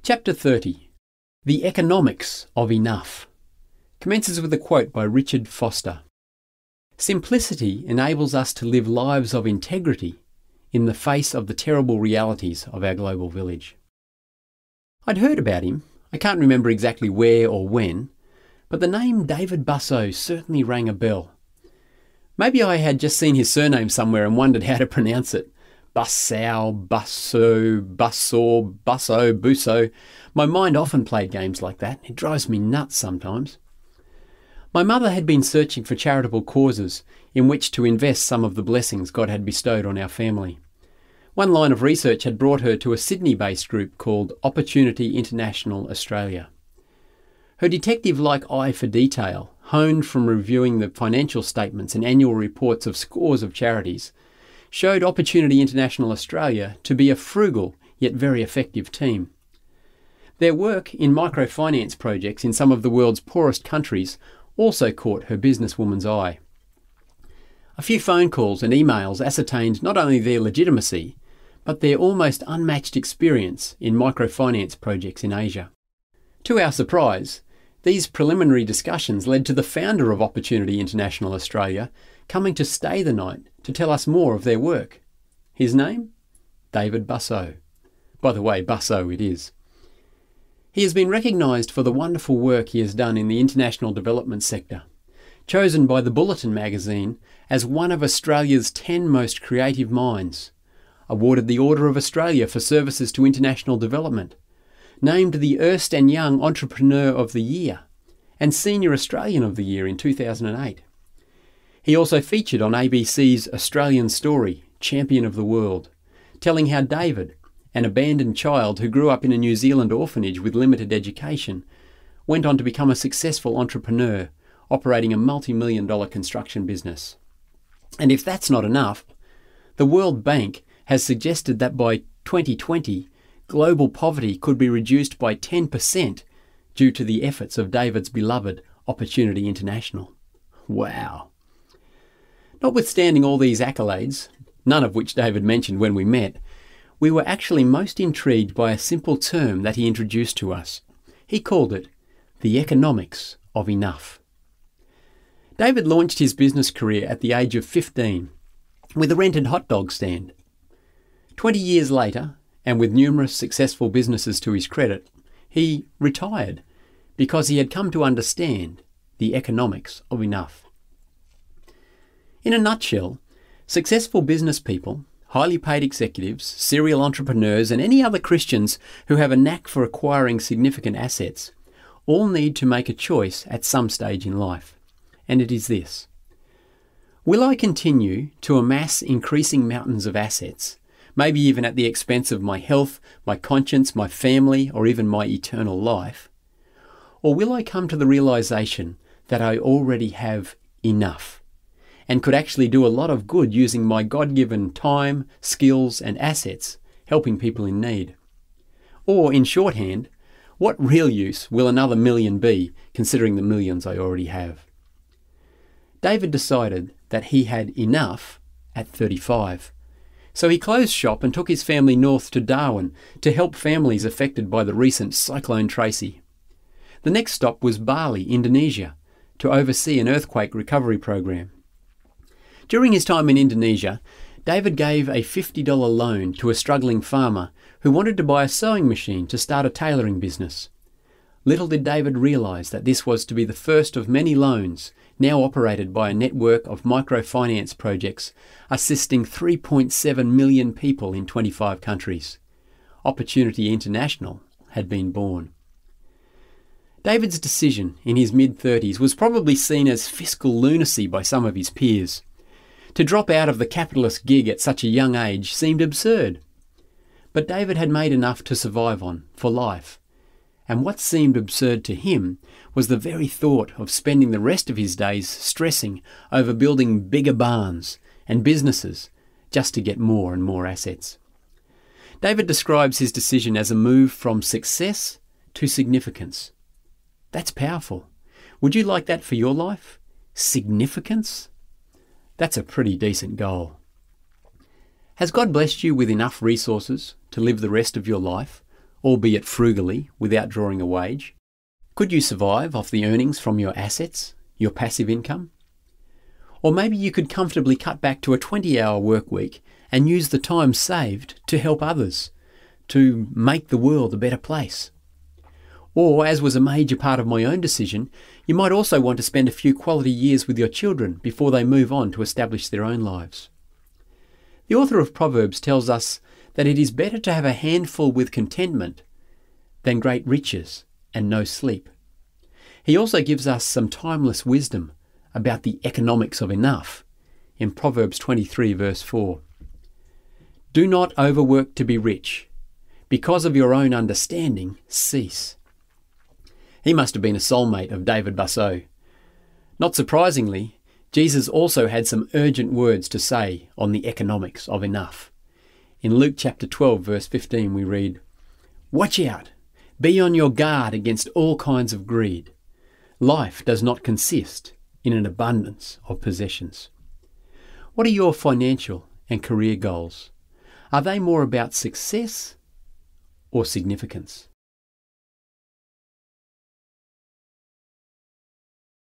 Chapter 30. The Economics of Enough commences with a quote by Richard Foster. Simplicity enables us to live lives of integrity in the face of the terrible realities of our global village. I'd heard about him. I can't remember exactly where or when, but the name David Busso certainly rang a bell. Maybe I had just seen his surname somewhere and wondered how to pronounce it. Bussau, Busso, Bussor, Busso, Busso. My mind often played games like that. It drives me nuts sometimes. My mother had been searching for charitable causes in which to invest some of the blessings God had bestowed on our family. One line of research had brought her to a Sydney-based group called Opportunity International Australia. Her detective-like eye for detail, honed from reviewing the financial statements and annual reports of scores of charities, showed Opportunity International Australia to be a frugal yet very effective team. Their work in microfinance projects in some of the world's poorest countries also caught her businesswoman's eye. A few phone calls and emails ascertained not only their legitimacy, but their almost unmatched experience in microfinance projects in Asia. To our surprise, these preliminary discussions led to the founder of Opportunity International Australia coming to stay the night to tell us more of their work. His name? David Busso. By the way, Busso it is. He has been recognised for the wonderful work he has done in the international development sector, chosen by the Bulletin magazine as one of Australia's 10 most creative minds, awarded the Order of Australia for services to international development, named the Ernst & Young Entrepreneur of the Year, and Senior Australian of the Year in 2008. He also featured on ABC's Australian Story, Champion of the World, telling how David, an abandoned child who grew up in a New Zealand orphanage with limited education, went on to become a successful entrepreneur, operating a multi-million-dollar construction business. And if that's not enough, the World Bank has suggested that by 2020, global poverty could be reduced by 10% due to the efforts of David's beloved Opportunity International. Wow. Notwithstanding all these accolades, none of which David mentioned when we met, we were actually most intrigued by a simple term that he introduced to us. He called it the economics of enough. David launched his business career at the age of 15 with a rented hot dog stand. 20 years later, and with numerous successful businesses to his credit, he retired because he had come to understand the economics of enough. In a nutshell, successful business people, highly paid executives, serial entrepreneurs, and any other Christians who have a knack for acquiring significant assets all need to make a choice at some stage in life. And it is this: will I continue to amass increasing mountains of assets, maybe even at the expense of my health, my conscience, my family, or even my eternal life? Or will I come to the realization that I already have enough and could actually do a lot of good using my God-given time, skills, and assets, helping people in need? Or, in shorthand, what real use will another million be, considering the millions I already have? David decided that he had enough at 35. So he closed shop and took his family north to Darwin to help families affected by the recent Cyclone Tracy. The next stop was Bali, Indonesia, to oversee an earthquake recovery program. During his time in Indonesia, David gave a $50 loan to a struggling farmer who wanted to buy a sewing machine to start a tailoring business. Little did David realise that this was to be the first of many loans now operated by a network of microfinance projects assisting 3.7 million people in 25 countries. Opportunity International had been born. David's decision in his mid-30s was probably seen as fiscal lunacy by some of his peers. To drop out of the capitalist gig at such a young age seemed absurd. But David had made enough to survive on for life. And what seemed absurd to him was the very thought of spending the rest of his days stressing over building bigger barns and businesses just to get more and more assets. David describes his decision as a move from success to significance. That's powerful. Would you like that for your life? Significance? That's a pretty decent goal. Has God blessed you with enough resources to live the rest of your life, albeit frugally, without drawing a wage? Could you survive off the earnings from your assets, your passive income? Or maybe you could comfortably cut back to a 20-hour work week and use the time saved to help others, to make the world a better place. Or, as was a major part of my own decision, you might also want to spend a few quality years with your children before they move on to establish their own lives. The author of Proverbs tells us that it is better to have a handful with contentment than great riches and no sleep. He also gives us some timeless wisdom about the economics of enough in Proverbs 23 verse 4. Do not overwork to be rich. Because of your own understanding, cease. He must have been a soulmate of David Basseau. Not surprisingly, Jesus also had some urgent words to say on the economics of enough. In Luke chapter 12 verse 15 we read, "Watch out! Be on your guard against all kinds of greed. Life does not consist in an abundance of possessions." What are your financial and career goals? Are they more about success or significance?